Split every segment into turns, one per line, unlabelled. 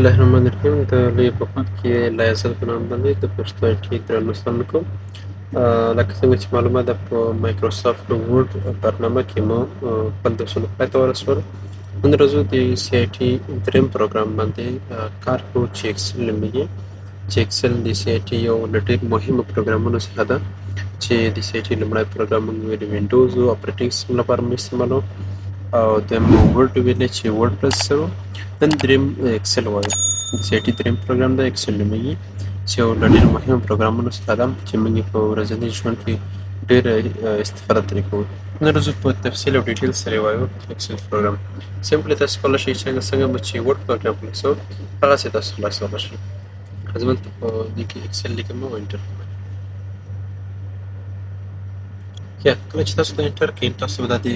الله الرحمن الرحیم د لوی په خدمت کې لا یزل په نام باندې د پښتو کې درنو لوستونکو کوم. لکه څنګه چې معلومه ده په مایکروسافټ ورډ برنامه کې مو خپل درسونه پای ته ورسول. نن ورځ د سی آی ټي دریم پروګرام باندې کار کوو چې اکسل نومیږي، چې اکسل د سی آی ټي یو له ډېر مهمو پروګرامونو څخه ده چې د سی آی ټي لومړی پروګرام موږ د وینډوز او اپریټینګ سیسټم لپاره مو استعمالوو، او دویم مو ورډ ویلې چې ورډ پروسیسر و. نن دریم اکسل وایو. د سی آی ټي دریم پروګرام د اکسل نومیږي چې یو له ډېرو مهمو پروګرامونو څخه ده چې موږ یې په ورځني ژوند کې ډېره استفاده ترې کوو. نن ورځ په تفصیل او ډیټیل سره یې وایو اکسل پروګرام. سمپلی تاسو کولی شئ چې څنګه مو چې ورډ پروګرام خلاصو هغسې تاسو خلاصولی شئ. زه دلته په دې کې اکسل لیکم او انټر کوم. کله چې تاسو دا انټر کړئ تاسو به دا د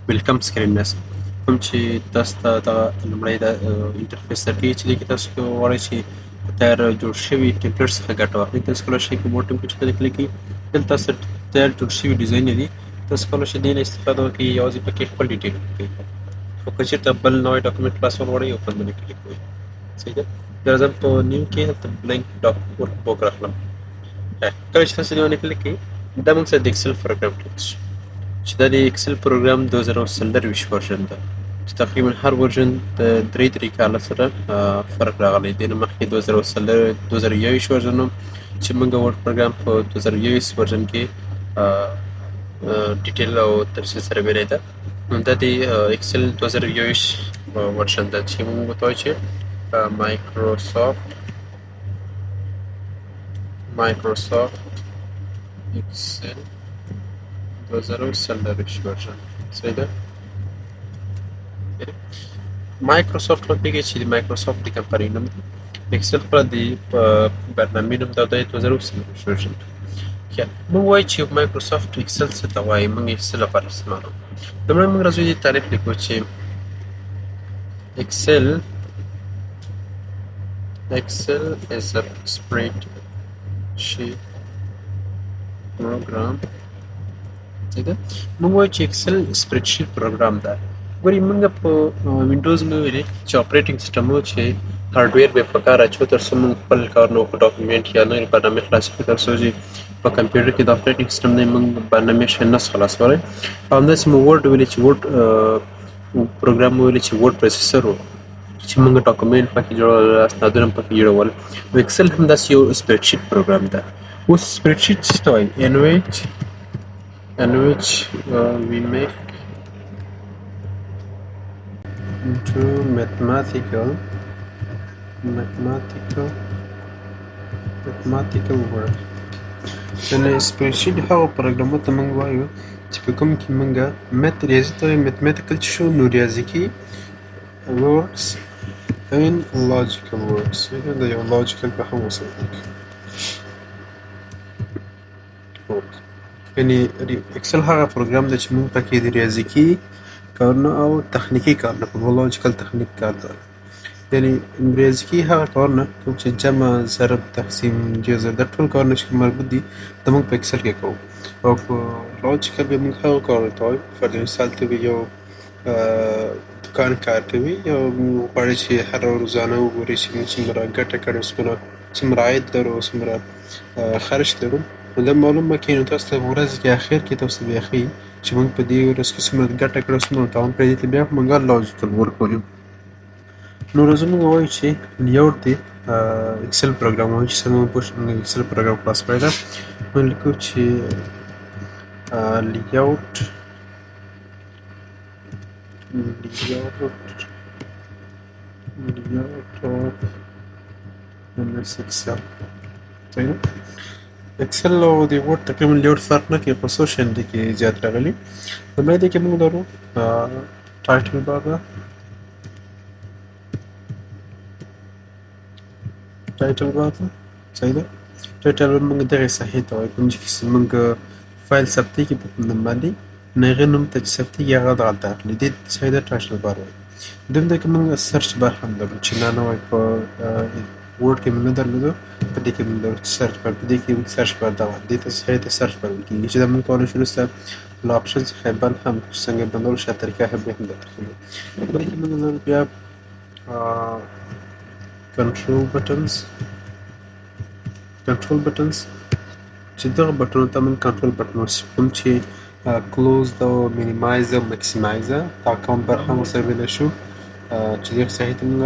ویلکم سکرین راسي، کوم چې تاسو ته دغه لومړی دا انټرفیس درکوي چې دې کې تاسو غواړئ چې تیار جوړ شوي ټمپلیټ څخه ګټه واخلئ. تاسو کولی شئ په بوټم کې چې کله کلیک کړئ دلته تاسو تیار جوړ شوي ډیزاینونه دي، تاسو کولی شئ دې نه استفاده وکړئ، یوازې پکې خپل ډیټیل وکړئ. خو که چېرته بل نوی ډاکومنټ خلاصول غواړئ یو پر باندې کلیک کوئ. صحیح ده. بیا راځم په نیو کې هلته بلینک ورک بک راخلم. کله چې تاسو دې باندې کلیک کړئ دا موږ سره د اکسل پروګرام ټیک شو چې دا د اکسل پروګرام 2023 ورژن ده چې تقریبا هر ورژن د 3 کاله سره فرق راغلی. دې نه مخکې 2021 ورژن و چې موږ ورډ پروګرام په 2021 ورژن کې ډیټیل او تفصیل سره ویلی ده. نو دا د اکسل 2021 ورژن ده چې موږ ورته وایو چې مایکروسافټ اکسل 2023 ورژن. صحیح ده. مایکروسافټ وپیږئ چې د مایکروسافټ د کمپنۍ نوم دی، اکسل خپله د برنامې نوم ده او دا یې 2023 ورژن ده. موږ وایو چې مایکروسافټ اکسل څه ته وایي، موږ اکسل لپاره استعمالوو. لومړی موږ راځو دې تعریف لیکو چې اکسل is a spreadsheet program. صحیح ده. موږ وایو چې اکسل سپریډشیټ پروګرام ده. ګورئ موږ په وینډوز مې ویلې چې اپریټینګ سیسټم و چې هارډویر به یې په کار اچوو تر څو موږ خپل کارونه وکړو، ډاکومنټ یا نورې برنامې خلاصې کړو، تر څو چې په کمپیوټر کې د اپریټینګ سیسټم نه موږ برنامې شی نه سو خلاصولی. او همداسې مو ورډ ویلې چې ورډ پروګرام مو ویلې چې ورډ پروسیسر و چې موږ ډاکومنټ پکې جوړول، اسنادونه پکې جوړول. نو اکسل هم داسې یو سپریډشیټ پروګرام ده. اوس سپریډشیټ څه ته وایي؟ in which we make into mathematical work. یعنې سپریډشیټ هغه پروګرامو ته موږ وایو چې په کوم کې موږ ریاضي ته وایو میتھمیټیکل چې شو، نو ریاضیکي ورکس and logical works. دا یو لاجیکل به هم وسره یعنې اکسل هغه پروګرام دی چې موږ پکې د ریاضیکي کارونه او تخنیکي کارونه په لاجیکل تخنیک کار ده. یعنې ریاضیکي هغه کارونه کوم چې جمع، ضرب، تقسیم، جذر دا ټول کارونه چې مربوط دي دا موږ په اکسل کې کوو. او په لاجیکل به موږ هغه کارونه ته وایو فرض مثال ته یو دکان کار کوي، یو غواړي چې هر روزانه وګوري چې موږ څومره ګټه کړې، څومره عاید لرو، څومره خرج لرو. نو دا معلومه کړي نو تاسو ته په ورځ کې اخر کې تاسو بیا ښیي چې موږ په دې ورځ کې څومره ګټه کړې، څومره تاوان کړی. دې ته بیا موږ لاجیکل ورک وایو. نو راځو موږ وایو چې لیاوټ دی اکسل پروګرام وایو چې څنګه موږ پوه شو موږ اکسل پروګرام خلاص کړی ده. موږ لیکو چې لیاوټ of MS Excel. صحیح ده. اکسل او د ورډ تقریبا لیاوټ فرق نه کوي، په څو شیانو دې کې زیات راغلي. لومړی دې کې موږ لرو ټایټل بار ده، صحیح ده. ټایټل بار موږ دغې صحیح ته وایو، کوم چې موږ فایل ثبتېږي په کوم نوم باندې نو هغې نوم ته چې ثبتېږي هغه دغلته اخلي، دې صحیح ده ټایټل بار وایي. دویم ځای کې موږ سرچ بار هم لرو چې نوی په ورډ کې موږ نه درلودو، په دې کې موږ لرو سرچ بار، په دې کې موږ سرچ بار دغه دې ته صحیح ته سرچ بار ویل کېږي چې دا موږ کولی شو وروسته له آپشن څخه یې بند هم څنګه بندول شاید طریقه هم بیا هم درته ښیو. په دې کې موږ لرو بیا control buttons چې دغه بټنو ته موږ کنټرول بټن کوم چې کلوز دا او مینیمایز او مکسیمایز دا کوم برخه هم ورسره ویلی شو چې دغه ساحې ته موږ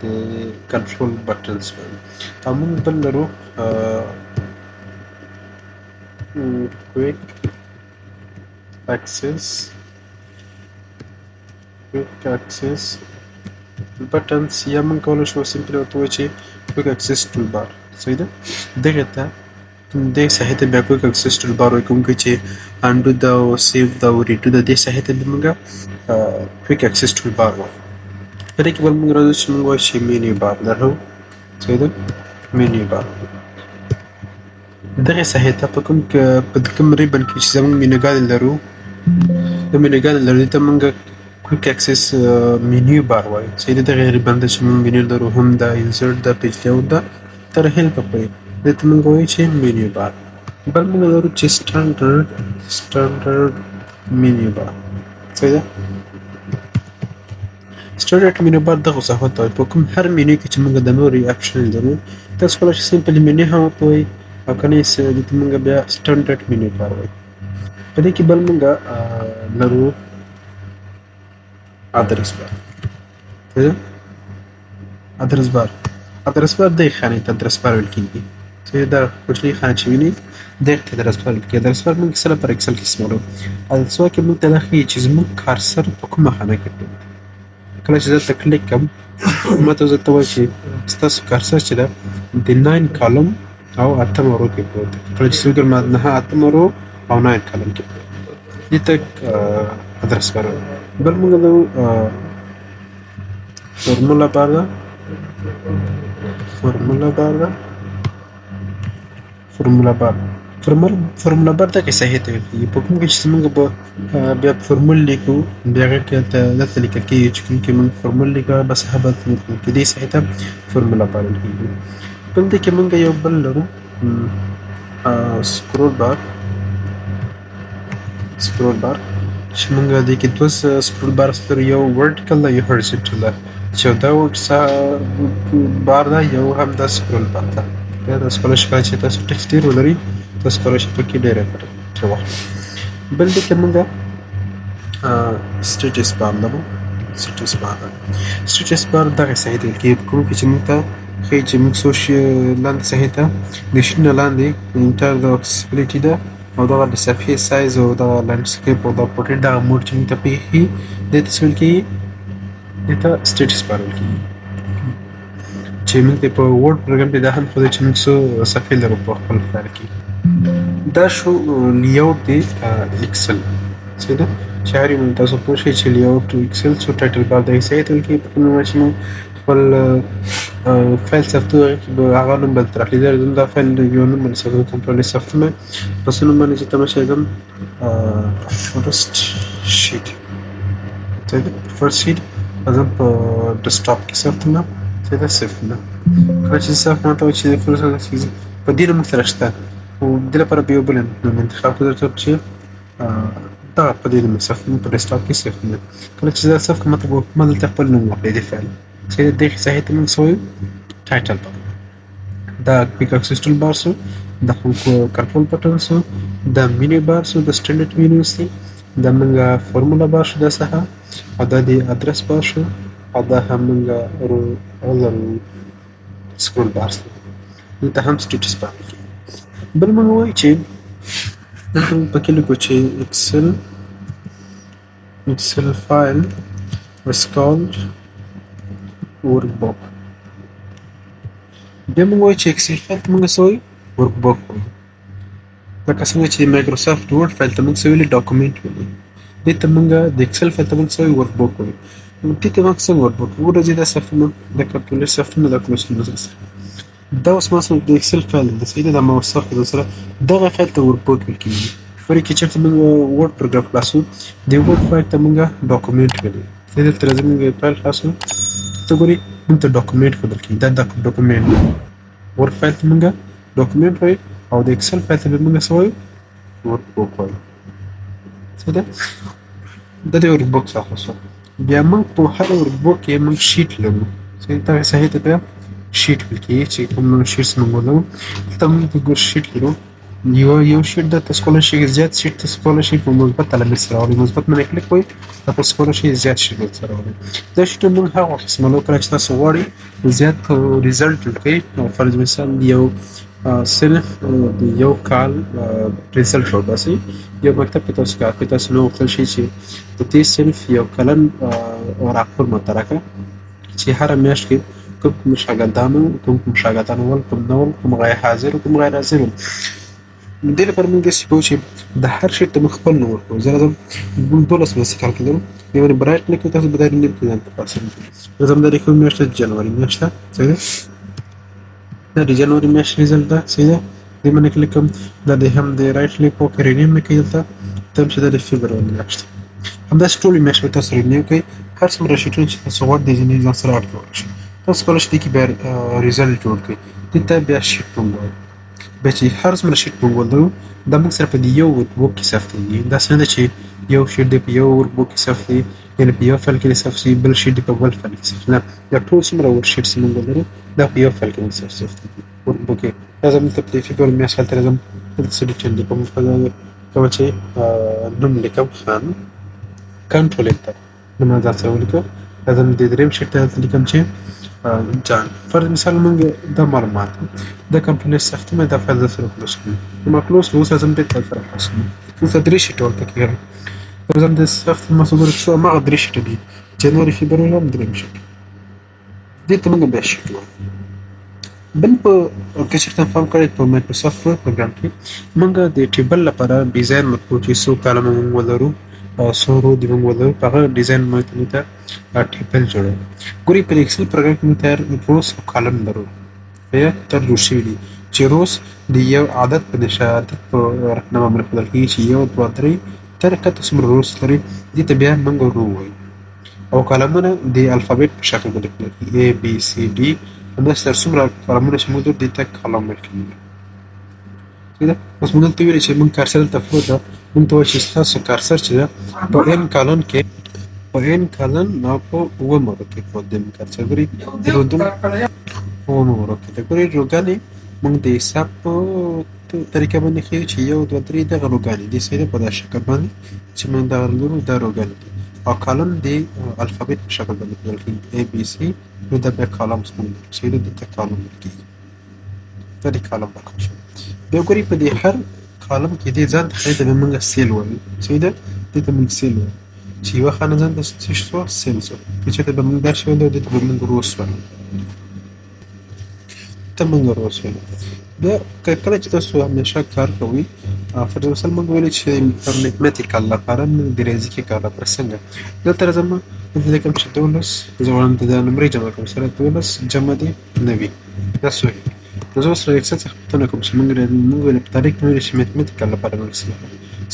د کنټرول بټنز وایو او موږ بل لرو quick access buttons یا موږ کولی شو سمپلی ورته ووایو چې quick access toolbar صحیح ده دغې ته دې ساحې ته بیا کویک اکسس ټولبار وایي کوم چې انډو ده او سیو ده او ریډو ده دې ساحې ته بیا موږ کویک اکسس ټولبار وایو په دې کې بل موږ راځو چې موږ وایو چې مینیو بار لرو صحیح ده مینیو بار دغې ساحې ته په کوم ریبن کې چې زموږ مینوګانې لرو د مینوګانې لرو دې ته موږ کویک اکسس مینیو بار وایو صحیح ده دغې ریبن ته چې موږ مینیو لرو هم ده انسرټ ده پیج لیاوټ ده تر هیلپ پورې دې ته موږ وایو چې مینیو بار بل موږ لرو چې سټانډرډ مینیو بار صحیح ده سټانډرډ مینیو بار دغه صفت ته وایي په کوم هر مینیو کې چې موږ د نورې اپشن لرو تاسو کولی شئ سمپلي مینیو هم ورته وایي او که نه دې ته موږ بیا سټانډرډ مینیو بار وایو په دې کې بل موږ لرو ادرس بار صحیح ده ادرس بار دغې خانې ته ادرس بار ویل کېږي چې دا کوچنۍ خانه چې وینئ دغې ته ادرس بار ویل کېږي ادرس بار موږ کیسه لپاره اکسل کې استعمالوو ادرس بار کې موږ ته دا ښیي چې زموږ کارسر په کومه خانه کې پروت دی کله چې زه دلته کلیک کړم ما ته درته وایي چې ستاسو کارسر چې ده د 9 کالم او 8 رو کې پروت دی کله چې وګورم 8 رو او 9 کالم کې پروت دی دې ته ادرس بار وایي بل موږ لرو فورمولا بار ده فورمولا بار دغې ساحې ته ویل کېږي په کوم کې چې موږ به بیا فورمول لیکو بیا هغې کې دلته لیکل کېږي چې کوم کې موږ فورمول لیکو بس هغه به دلته لیکل کېږي دې ساحې ته فورمولا بار ویل کېږي بل دې کې موږ یو بل لرو سکرول بار چې موږ دې کې دوه سکرول بارز لرو یو ورټیکل ده یو هورزنټل ده چې دا بار ده یو هم دا سکرول بار ده بیا تاسو کولی شئ چې تاسو ټکسټ ډېر ولرئ تاسو کولی شئ پکې ډېره ګټه واخلئ بل دې کې موږ سټیټس بار لرو سټیټس بار دغې ساحې ته ویل کېږي په کوم کې چې موږ ته ښیي چې موږ څو شي لاندې ساحې ته د شي نه لاندې انټر د اکسیسیبیلیټي ده او دغه د صفحې سایز او دغه لینډسکیپ او دغه پورټریټ دغه موډ چې موږ ته پېښي دې ته څه ویل کېږي دې ته سټیټس بار ویل کېږي چې موږ ته په ورډ پروګرام کې دا هم ښودی چې موږ څو صفحې لرو په خپل فایل کې دا شو لیاوټ دی اکسل صحیح ده چې هر یو تاسو پوه شئ چې لیاوټ اکسل څو ټایټل بار دغې ساحې ته ویل کېږي په کوم نوم چې موږ خپل فایل ثبتو هغې کې به هغه نوم به درته راخلي زه دا فایل یو نوم باندې ثبتوم کنټرول یې ثبتوم په څه نوم باندې چې تماشا ځم فرسټ شیټ صحیح ده فرسټ شیټ زه په ډیسکټاپ کې ثبتوم صحیح ده صفر نه کله چې صفر ماته وایي چې په دې نوم سره شته خو دې لپاره به یو بل نوم انتخاب کړو درته چې دغه په دې نوم صفر په ډیسکټاپ کې صفر نه کله چې زه صفر ماته به ما دلته خپل نوم واخلي دې فایل چې دغې ساحې ته موږ څه وایو ټایټل بار دا کویک اکسس ټول بار سو دا کنټرول بټن سو دا مینیو بار سو د سټینډرډ مینیوز دي دا موږ فورمولا بار شو دا څخه او دا د ادرس بار شو او دا هم موږ سکرول بار سو دلته هم سټیټس بار بل موږ وایو چې دلته موږ پکې لیکو چې اکسل فایل was called workbook بیا موږ وایو چې اکسل فایل ته موږ څه وایو ورکبوک وایو لکه څنګه چې مایکروسافټ ورډ فایل ته موږ څه ویلي ډاکومنټ ویلي دې ته موږ د اکسل فایل ته موږ څه وایو ورکبوک وایو دې ته موږ څنګه ورکبوک وګورئ دا صفحونه د کلکولیټر صفحونه د کلکولیټر صفحه دا اوس مثلا د اکسل فایل د صحیح ده دا ما اوس صفحه سره دغه فایل ته ورکبوک ویل کېږي ورې کې چېرته موږ ورډ پروګرام خلاصو د ورډ فایل ته موږ ډاکومنټ ویلو صحیح دلته راځي موږ فایل خلاصو ته ګورئ موږ ته ډاکومنټ ښودل کېږي دا ډاکومنټ ورډ فایل ته موږ ډاکومنټ وایو او د اکسل فایل ته به موږ څه وایو ورکبوک وایو صحیح ده دا د ورکبوک څخه شو بیا موږ په هر ورکبوک کې موږ شیټ لرو صحیح دغې ساحې ته بیا شیټ ویل کېږي چې کوم شیټس موږ ولرو. دلته موږ د ګور شیټ لرو. یو شیټ د تاسو کولی شئ زیات شیټ تاسو کولی شئ په مثبت علامې سره راولئ. مثبت باندې کلیک وکړئ او تاسو کولی شئ زیات شیټ ورسره راولئ. دا شیټونه موږ هغه وخت استعمالوو کله چې تاسو غواړئ زیات ریزلټ جوړ کړئ. فرض مثال یو صرف د یو کال ریزلټ وباسئ. یو مکتب کې تاسو کار کوئ، تاسو نو غوښتل شئ چې د دې صرف یو کلن راپور ماته راکړه چې هره میاشت کې کوم شاګردانو ول، کوم نه ول، کوم غیر حاضر و کوم غیر حاضر ول. نو دې لپاره موږ داسې کوو چې د هر شي ته موږ خپل نوم ورکوو. زه راځم موږ 12 میاشتې کال کې لرو، بیا باندې برایټ نه کوو، تاسو به دا نیم کې ځان ته پاسئ. راځم دا د کوم میاشت ده؟ جنوري میاشت ده. صحیح ده؟ دا د جنوري میاشت ریزلټ ده. صحیح ده؟ دې باندې کلیک کوم. دا د هم د رایټ کلیک وکړئ، رینیم نه کوي دلته ته چې دا د فبروري میاشت ده. همداسې ټولې میاشتې به تاسو رینیم کوئ. هر څومره شیټونه چې تاسو غواړئ د ځینې ځان سره اډ کولی شئ. تاسو کولی شئ دې کې بیا ریزلټ جوړ کړئ. دې ته بیا شیټ نوم وایي. بیا چې هر څومره شیټ موږ ولرو دا موږ سره په دې یو ورک بوک کې ثبتېږي. داسې نه ده چې یو شیټ دی په یو ورک بوک کې ثبت دی، یعنې په یو فایل کې دې ثبت شي، بل شیټ دی په بل فایل کې ثبت شي. نه، دا ټول څومره ورک شیټس موږ ولرو دا په یو فایل کې موږ سره ثبتېږي ورک بوک کې. راځم دلته په فبروري میاشت هلته راځم، دلته څه ډیټیل لیکم. کومه چې نوم لیکم خان، کنټرول انټر، نوم ځان سره ولیکم. راځم د درېیم شیټ ته هلته لیکم چې جان. فرض مثال موږ دا معلومات د کمپیوټر سیستم د فایل سره کلوز کړو. نو کلوز کړو، اوس راځم دې ته سره خلاص کړو. اوس درې شیټ ورته کېږي. راځم د سیستم مسؤل څو ما درې شیټ دي، جنوري فبروري هم درې شیټ دې ته موږ بیا شیټ وایو. بل په کچېرته فهم کړی په مایکروسافټ ورډ پروګرام کې موږ د ټیبل لپاره ډیزاین ورکړو چې څو کالمه موږ ولرو، څو رو دې موږ ولرو، په هغه ډیزاین باندې ته ټیبل جوړوو. ګورئ په ایکسل پروګرام کې موږ تیار روز او کالم لرو، یا تر جوړ شوي دي چې روز د یو عدد په نشه عدد په رقمنامه باندې ښودل کېږي چې 1 2 3 تر کته څومره روز لري، دې ته بیا موږ رو وایو. او کالمونه د الفابet په شکل باندې ښودل کېږي A B C D. همداسې تر څومره کالمونه چې موږ دې ته کالم ویل کېږي. صحیح ده؟ اوس موږ دلته ویلي چې موږ کارسر دلته پروت ده، موږ ته وایي چې ستاسو کارسر چې ده په n کالن کې په n کالن نه په 9 مورو کې پروت دی. موږ کارسر ګورئ رودون 9 مورو کې ده. ګورئ روګانې موږ د حساب په طریقه باندې ښیو چې 1 2 3 دغه روګانې دي. صحیح ده؟ په دا شکل باندې چې موږ دغه لرو دا روګانې دي. او کالم د الفابet په شکل باندې ښودل کېږي A B C. نو دا بیا کالم څه موږ لرو. صحیح ده؟ دې ته کالم ویل کېږي. دا د کالم برخه شوه. بیا ګورئ په دې هر کالم کې دې ځان ته ښایي ته به موږ سیل وایو. صحیح ده؟ دې ته موږ سیل وایو چې یوه خانه ځان ته څه شوه؟ سیل شوه. که چېرته به موږ دا شی وایو دې ته به موږ روس وایو. ته موږ روس وایو. بیا کله چې تاسو همیشه کار کوئ، فرض مثال موږ ویلي چې میتمیټیکل لپاره د ریاضیکي کار لپاره څنګه دلته راځم. دلته لیکم چې 12 زه غواړم د نمرې جمع کوم سره 12 جمع دي 90. دا څه وایي؟ نو زه اوس له اکسل څخه پوښتنه کوم چې موږ ویلي په تاریخ کې ویلي چې میتمیټیکل لپاره موږ څه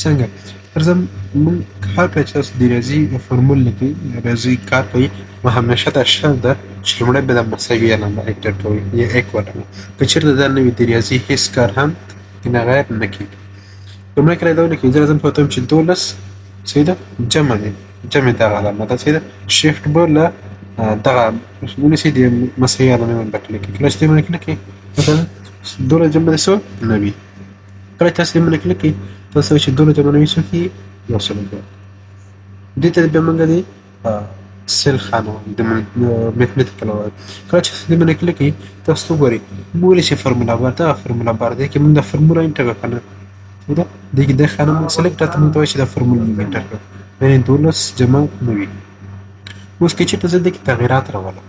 څنګه راځم. موږ هر کله چې تاسو د ریاضي فورمول لیکئ، ریاضي کار کوئ، نو همیشه دا شرط ده چې لومړی به دا مساوي علامه ایکټر کوئ یا ایک ولرئ. که چېرته دا نه وي د ریاضي هېڅ کار هم نه غیر نه کېږي. لومړی کله دا ولیکئ، زه راځم ته وایم چې 12 صحیح ده جمع دی، جمع دغه علامه ده. صحیح ده؟ شیفټ به له دغه ونیسئ د مساوي علامې باندې کلیک کړئ. کله چې دې باندې کلیک کړئ مثلا 12 جمع د 100 90. کله چې تاسو دې باندې کلیک کړئ تاسو چې 12 جمع 90 څه کېږي؟ 100. دې ته بیا موږ د سیل خانه د میتمیټیکل وایو. کله چې دې باندې کلیک کړئ تاسو وګورئ موږ ویلي چې فورمولا بار دغه فورمولا بار دی کې موږ د فورمولا انټر کړو کنه. صحیح ده؟ دې کې د خانه موږ سلیکټ راته موږ ته وایي چې دا فورمولا موږ انټر کړو، یعنې 12 جمع 90. اوس که چېرته زه دې کې تغیرات راولم،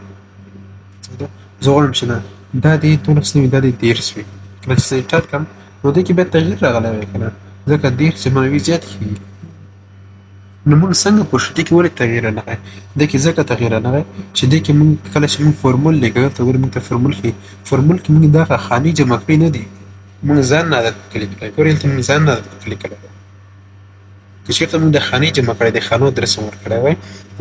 صحیح ده؟ زه غواړم چې نه دا دې 12 نه وي دا دې 13 وي. کله چې زه انټر کړم نو دې کې بیا تغییر راغلی وی که نه، ځکه 13 جمع 90 زیات کېږي. نو موږ څنګه پوه شو دې کې ولې تغییر راغی؟ دې کې ځکه تغییر راغی چې دې کې موږ کله چې موږ فورمول لیکو ته ګورئ موږ ته فورمول ښیي. فورمول کې موږ دغه خانې جمع کړي نه دي، موږ ځان نه عدد کلیک کړی. ګورئ هلته موږ ځان نه عدد کلیک کړی دی. که چېرته موږ د خانې جمع کړی د خانو ادرس هم ورکړی وای،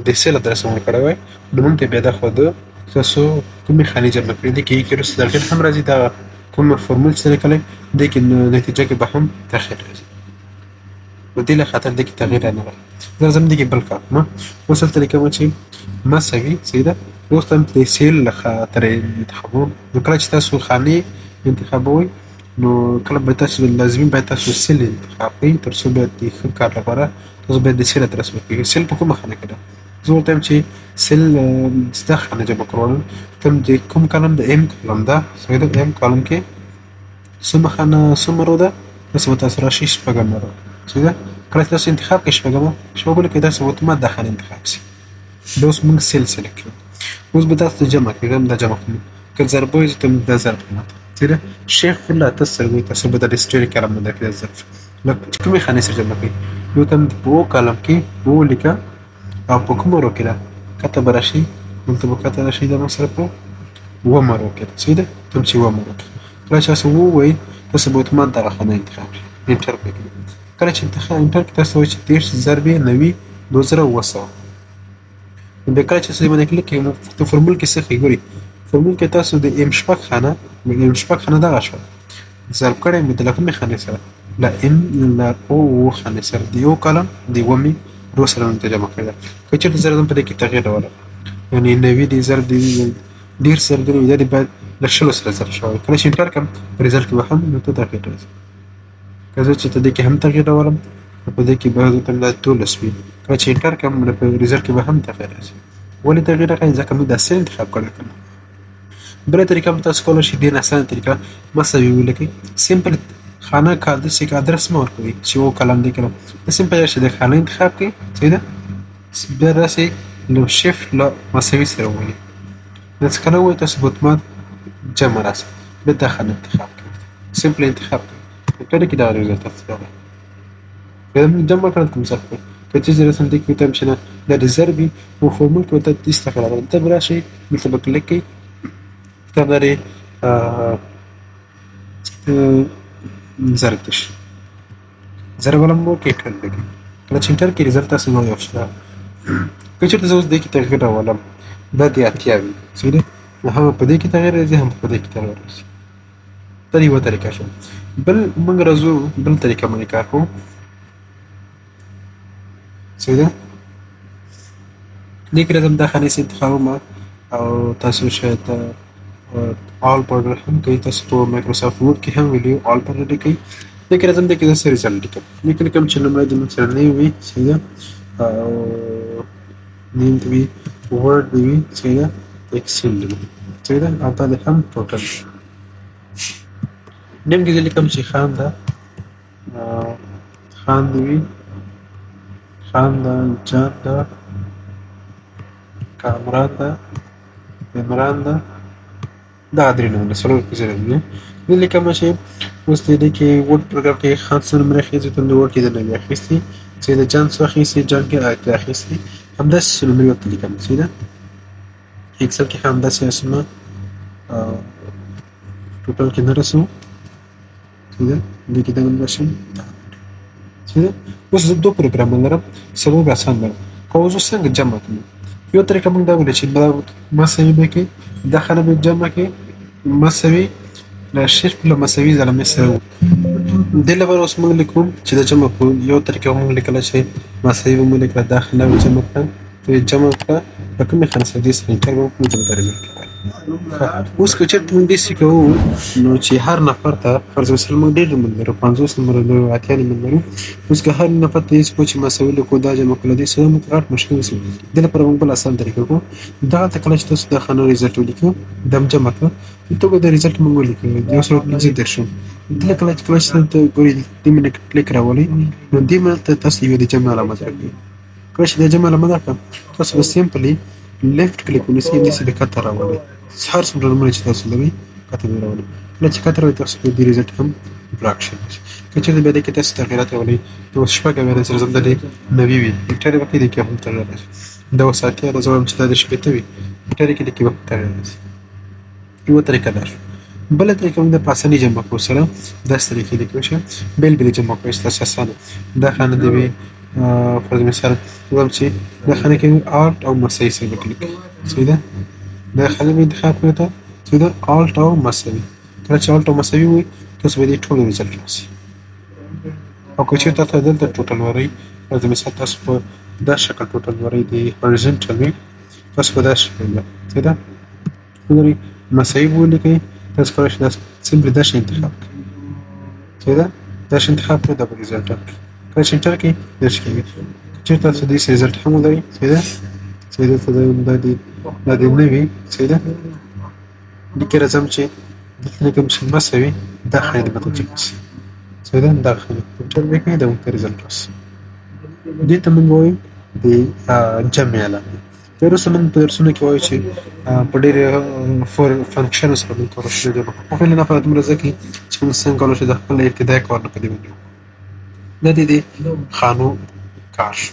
د سیل ادرس هم ورکړی وای، نو موږ ته بیا دا ښوده تاسو کومې خانې جمع کړي دي. کې وروسته تغییر هم راځي، دغه کوم فورمول چې لیکلی دې کې نتیجه کې به هم تغییر راځي. نو دې له خاطر دې کې تغییر رانغی. زه راځم دې کې بل کار کوم. اوس هلته لیکم چې مساوي صحیح ده اوس تم د سیل خاطر انتخابو نو کله چې تاسو خانه انتخابوي نو کله به تاسو لازمي به تاسو سیل انتخاب کړئ تر څو به د ښه کار لپاره تاسو به د سیل ترسم کړئ سیل په کومه خانه کې ده زه ورته چې سیل ستا خانه جمع کول تم د کوم کالم د ام کالم ده سوی د ام کالم کې سم خانه سم رو ده تاسو تاسو راشي شپږم رو څه ده کله تاسو انتخاب کې شپږم کې تاسو اتومات د خانه انتخاب سي دوس موږ سیل سلیکټ کړو اوس به تاسو جمع کړم دا جمع کوم که ضرب وي ته د ضرب ماته تیره شیخ الله تاسو تاسو به د هیستوري کلم نه کې ضرب لکه کومه خانه سره جمع کړئ یو تم په کلم کې وو لیکه او په کوم ورو کې ده کته برشي نو ته کته راشي د مسره په و مرو کې څه ده تم چې و مرو کله چې تاسو وای تاسو به اتومات دغه خانه انتخاب انټر کړئ کله چې انتخاب انټر کړئ تاسو چې 30 ضرب 90 2000 د کله چې څه باندې کلیک کوم ته فرمول کې څه ښیګوري فرمول کې تاسو د ام شپږ خانه دغه شو ضرب کړئ مې د کومې خانې سره لا ام لا او خانې سره د یو کلم د ومي رو سره جمع کړل که چېرته زه راځم په دې کې تغییر راولم یعنی 90 د ضرب د ډېر سره د دې بعد له شلو سره ضرب شوی کله چې انټر کړم په ریزلټ کې به هم نو ته تغییر راځي که زه چې ته دې کې هم تغییر راولم په دې کې به ته د ټول سپی کله چې انټر کوم په ریزلټ کې به هم تغییر راځي ولې تغییر راغی ځکه موږ د سیل انتخاب کړی کنه بل طریقه هم تاسو کولای شئ ډېر اسانه طریقه مساوي ولیکئ سمپل خانه کا د سیک ادرس مور کوي چې و کلم دی کلم د سمپل شي د خانه انتخاب کړئ څه ده بیا راسي لو شیفت له مساوي سره وایي د څه کله وایي تاسو اتومات جمع راسي به د خانه انتخاب کړئ سمپل انتخاب کړئ په دې کې دا ریزلټ تاسو راځي جمع کړئ کوم څه که چیزی رسم دیگه میتونم چنان در ضربی و فرمول که وقت استفاده دارم تا براشی مثل بکلیک کی تا داری ضرب داشت ضرب ولم رو که انتر بگی کلا چه انتر که ریزلت اصلا نوی افشده که چرت زوز دیگه تغییر ولم دا دی اتیاوی سیده هم په دې کې تغییر راځي هم په دې کې تغییر راځي دا یو طریقه شو بل موږ راځو بل طریقه باندې کار کوو څه دې کې راځم دا خانه سي انتخابوم او تاسو شاید آل پاورډر هم کوي تاسو په مایکروسافټ ورډ کې هم ویډیو آل پاورډر کوي دې کې راځم د کې د ریزلټ لیکم لیکن کوم چې لمړی د مثلا نه وي څه او نیم دی ورډ دی څه ایکسل دی څه دا او دا هم ټوټل نیم کې لیکم چې خان دا خان دی خان دا جان دا کامران دا عمران دا دا درې نومونه څلور پیژنم نه دلته کوم شی اوس دې کې ورډ پروګرام کې خاص نمبر اخیستی ته نو ورډ کې د نوم اخیستی چې د جان څخه اخیستی جان کې آیت اخیستی همدا نمبر وته لیکم چې دا ایکسل کې همدا اسمه ټوټل کې نه رسو چې دا دې کې دا نمبر شي چې اوس زه دوه پروګرام لرم سبب آسان ده خو زه څنګه جمع کوم یو طریقه موږ دا ولې چې مساوي به کې داخله به جمع کې مساوي لا شرط له مساوي ځله مساوي د لپاره اوس موږ لیکو چې د جمع په یو طریقه موږ لیکل شي مساوي موږ لیکل داخله به جمع کړو ته جمع کړه په کومه خنسه دې سره کار وکړو چې د ریزلټ اوس که چېرته موږ داسې کوو نو چې هر نفر ته فرض مثلا موږ ډېر نومونه لرو 50 نمبر لرو اتیا نمبر لرو اوس که هر نفر ته داسې کوو چې مساوي لیکو دا جمع کړو دې سره موږ غټ مشکل وسو د لپاره موږ بل اسان طریقه کوو دا ته کله چې تاسو د خانه ریزلټ ولیکو دم جمع کړو ته د ریزلټ موږ ولیکو یو سره پنځه درشو د کله چې ته ګوري دې منه کلیک راولي نو دې ملته تاسو یو د جمع علامه راکړئ کله چې د جمع علامه راکړم تاسو به سمپلی لیفت کلیک ونیسئ دې سره کته راولي هر څومره نمبر چې تاسو لرئ کته به راولي کله چې کته راولي تاسو د ریزلټ هم بلاک شي که چېرته بیا دې کې تاسو تغییرات راولئ نو شپږ اویا سره زم د دې نوي وي هکټر به دې کې هم تغییر راځي دا اوس اتیا د زوم چې دا د شپېته وي هکټر کې دې کې به تغییر راځي یو طریقه ده بل طریقه موږ د پاسنی جمع کو سره د طریقې لیکو شي بل بل جمع کوي تاسو اسانه دا خانه دی فرض مثال کوم چې دا خانه کې آلت او مساوي سره کلیک صحیح ده دا خانه به انتخاب کړئ ته چې دا آلت او مساوي کله چې آلت او مساوي وي تاسو به دې ټول ریزلټ راسي او که چېرته ته دلته ټوټل ورئ فرض مثال تاسو په دا شکل ټوټل ورئ د هوريزونټل وي تاسو په داسې ډول څه ده ګورئ مساوي ولیکئ تاسو کولی شئ دا سمپلي دا شی انتخاب کړئ څه ده دا شی انتخاب کړئ دا به ریزلټ راکړي کله چې انټر کړئ داسې کېږي که چېرې تاسو داسې ریزلټ هم ولرئ څه ده څه دلته دا دې نه وي څه ده لیکې راځم چې دلته لیکم چې مساوي دا خانې دې ماته چک شي څه ده دا خانې انټر به کړئ دا موږ ته ریزلټ راسي دې ته موږ وایو د جمع علامه بیا وروسته موږ په درسونو کې وایو چې په ډېرې فنکشنو سره موږ کولی شو په خپل لپاره دومره زده کړي چې موږ څنګه کولی شو د خپل ابتدایي کارونه په دې باندې وکړو دا د دې خانو کار شو